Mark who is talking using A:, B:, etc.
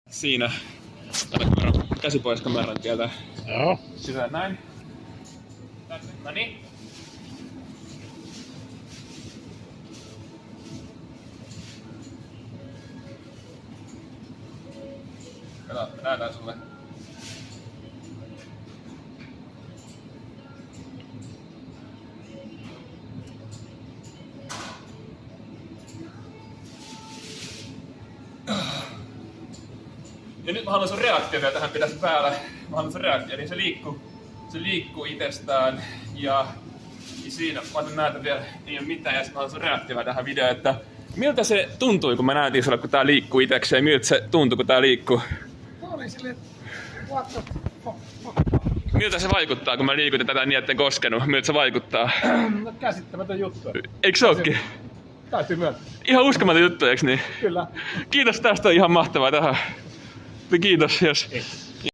A: Siinä. Käsi pois kameran tieltä.
B: Joo.
A: Sisään näin. No niin. Kato, näytän sulle. Ja nyt mä haluan sun reaktio vielä tähän pitäisi päällä. Mä haluan sun reaktio, eli se liikkuu itsestään ja siinä, mä otan näytän vielä, ei oo mitään ja sit mä haluan sun reaktio vielä tähän videoon, että miltä se tuntui, kun mä näytin sulle, kun tää liikkuu itekseen, miltä se tuntui, kun tää liikkuu?
B: Mä olin silleen, what the fuck.
A: Miltä se vaikuttaa, kun mä liikutin tätä niin, etten koskenut? Miltä se vaikuttaa?
B: No, käsittämätön juttu.
A: Eikö se ookin?
B: Täytyy myöntää.
A: Ihan uskomaton juttu, eiks niin?
B: Kyllä.
A: Kiitos tästä, on ihan mahtavaa tähän. Kiitos, jos.